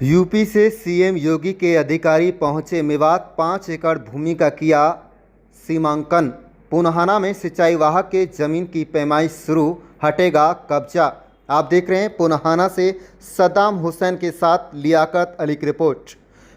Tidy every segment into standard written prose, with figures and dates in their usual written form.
UP से CM योगी के अधिकारी पहुंचे मेवात। 5 एकड़ भूमि का किया सीमांकन। पुनहाना में सिंचाई वाहक के जमीन की पैमाइश शुरू, हटेगा कब्जा। आप देख रहे हैं पुनहाना से सद्दाम हुसैन के साथ लियाकत अली की रिपोर्ट।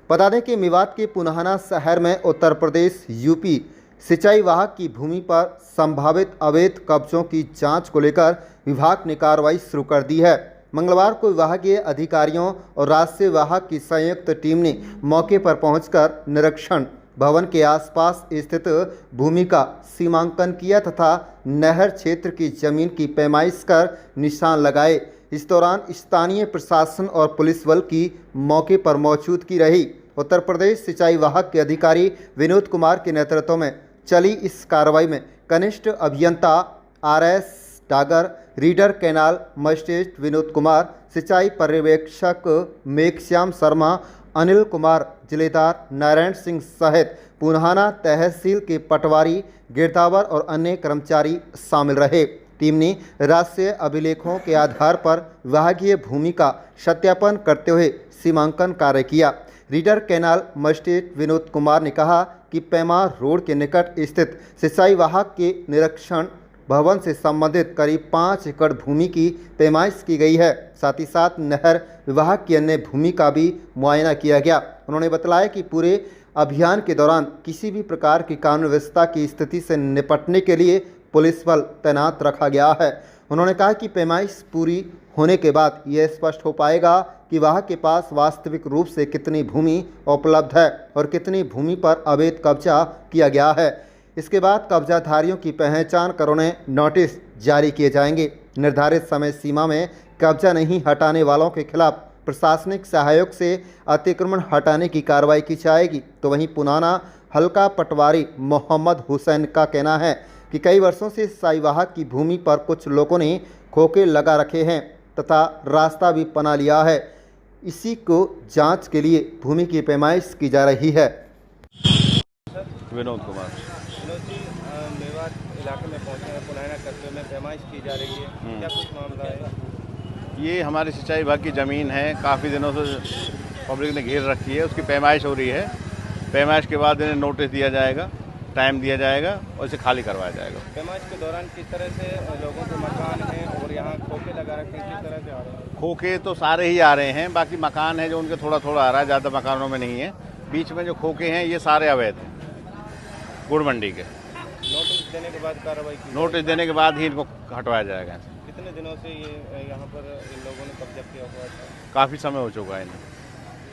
बता दें कि मेवात के पुनहाना शहर में उत्तर प्रदेश यूपी सिंचाई वाहक की भूमि पर संभावित अवैध कब्जों की जांच को लेकर विभाग ने कार्रवाई शुरू कर दी है। मंगलवार को विभागीय अधिकारियों और राजस्व वाहक की संयुक्त टीम ने मौके पर पहुंचकर निरीक्षण, भवन के आसपास स्थित भूमि का सीमांकन किया तथा नहर क्षेत्र की जमीन की पैमाइश कर निशान लगाए। इस दौरान स्थानीय प्रशासन और पुलिस बल की मौके पर मौजूदगी रही। उत्तर प्रदेश सिंचाई वाहक के अधिकारी विनोद कुमार के नेतृत्व में चली इस कार्रवाई में कनिष्ठ अभियंता RS Dagar, reader canal magistrate Vinod Kumar, सिंचाई पर्यवेक्षक मेघश्याम शर्मा, अनिल कुमार, जिलेदार नारायण सिंह सहित पुनहाना तहसील के पटवारी, गिरदावर और अन्य कर्मचारी शामिल रहे। टीम ने राष्ट्रीय अभिलेखों के आधार पर विभागीय भूमि का सत्यापन करते हुए सीमांकन कार्य किया। Reader canal magistrate Vinod Kumar ने कहा कि पैमार रोड के निकट स्थित सिंचाई वाहक के निरीक्षण भवन से संबंधित करीब 5 एकड़ भूमि की पैमाइश की गई है। साथ ही साथ नहर विभाग की अन्य भूमि का भी मुआयना किया गया। उन्होंने बताया कि पूरे अभियान के दौरान किसी भी प्रकार की कानून व्यवस्था की स्थिति से निपटने के लिए पुलिस बल तैनात रखा गया है। उन्होंने कहा कि पैमाइश पूरी होने के बाद यह स्पष्ट हो पाएगा कि वाहक के पास वास्तविक रूप से कितनी भूमि उपलब्ध है और कितनी भूमि पर अवैध कब्जा किया गया है। इसके बाद कब्जाधारियों की पहचान कर उन्हें नोटिस जारी किए जाएंगे। निर्धारित समय सीमा में कब्जा नहीं हटाने वालों के खिलाफ प्रशासनिक सहयोग से अतिक्रमण हटाने की कार्रवाई की जाएगी। तो वहीं पुनहाना हल्का पटवारी मोहम्मद हुसैन का कहना है कि कई वर्षों से सिंचाई वाहक की भूमि पर कुछ लोगों ने खोखे लगा रखे हैं तथा रास्ता भी बना लिया है। इसी को जांच के लिए भूमि की पैमाइश की जा रही है। विनोद कुमार। विनोद जी, मेवात इलाके में पहुंचे हैं, पुनहाना कस्बे में पैमाइश की जा रही है, क्या कुछ मामला है? ये हमारी सिंचाई विभाग की ज़मीन है, काफ़ी दिनों से पब्लिक ने घेर रखी है, उसकी पैमाइश हो रही है। पैमाइश के बाद इन्हें नोटिस दिया जाएगा, टाइम दिया जाएगा और इसे खाली करवाया जाएगा। पैमाइश के दौरान किस तरह से लोगों के मकान हैं और यहाँ खोखे लगा रखे हैं, किस तरह से आ रहे हैं? खोखे तो सारे ही आ रहे हैं, बाकी मकान है जो उनके थोड़ा थोड़ा आ रहा है, ज़्यादा मकानों में नहीं है। बीच में जो खोखे हैं ये सारे अवैध हैं, गुड़ मंडी के। नोटिस देने के बाद कार्रवाई की? नोटिस देने के बाद ही इनको हटवाया जाएगा। कितने दिनों से ये यहाँ पर इन लोगों ने कब्जा किया हुआ था? काफ़ी समय हो चुका है इन्हें।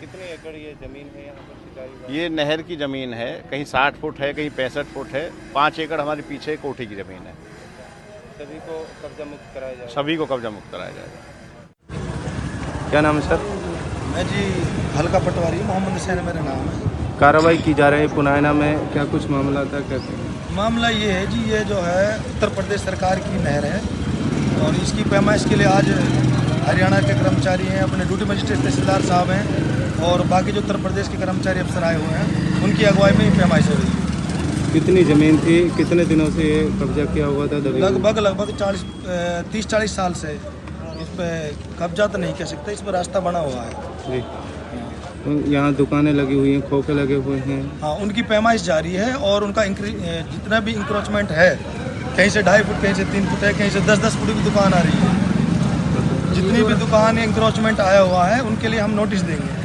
कितने एकड़ ये ज़मीन है यहाँ पर सिंचाई? ये नहर की ज़मीन है, कहीं 60 फुट है, कहीं 65 फुट है। 5 एकड़ हमारे पीछे कोठी की ज़मीन है। सभी को कब्जा मुक्त कराया जाएगा? सभी को कब्जा मुक्त कराया जाएगा। क्या नाम है सर? मैं जी हल्का पटवारी मोहम्मद हुसैन मेरा नाम है। कार्रवाई की जा रही है पुनहाना में, क्या कुछ मामला था? कहते हैं मामला ये है जी, ये जो है उत्तर प्रदेश सरकार की नहर है और इसकी पैमाइश के लिए आज हरियाणा के कर्मचारी हैं, अपने ड्यूटी मजिस्ट्रेट तहसीलदार साहब हैं और बाकी जो उत्तर प्रदेश के कर्मचारी अफसर आए हुए हैं, उनकी अगुवाई में ही पैमाइश हो रही है। कितनी ज़मीन थी, कितने दिनों से ये कब्जा किया हुआ था? लगभग 30-40 साल से इस पर कब्जा तो नहीं कह सकते, इस पर रास्ता बना हुआ है जी। यहाँ दुकानें लगी हुई हैं, खोखे लगे हुए हैं। हाँ, उनकी पैमाइश जारी है और उनका जितना भी इंक्रोचमेंट है, कहीं से 2.5 फुट, कहीं से 3 फुट है, कहीं से 10-10 फुट की दुकान आ रही है। जितनी भी दुकान इंक्रोचमेंट आया हुआ है उनके लिए हम नोटिस देंगे।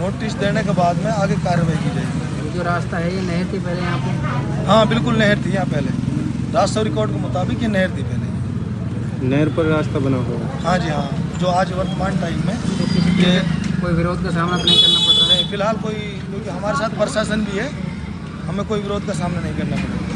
नोटिस देने के बाद में आगे कार्रवाई की जाएगी। जो रास्ता है ये नहर थी पहले यहाँ पे? हाँ बिल्कुल, नहर थी यहाँ पहले। राजस्व रिकॉर्ड के मुताबिक ये नहर थी पहले। नहर पर रास्ता बना हुआ है? हाँ जी हाँ, जो आज वर्तमान टाइम में ये कोई विरोध का सामना नहीं करना पड़ रहा है? नहीं, फिलहाल कोई, क्योंकि हमारे साथ प्रशासन भी है, हमें कोई विरोध का सामना नहीं करना पड़ रहा है।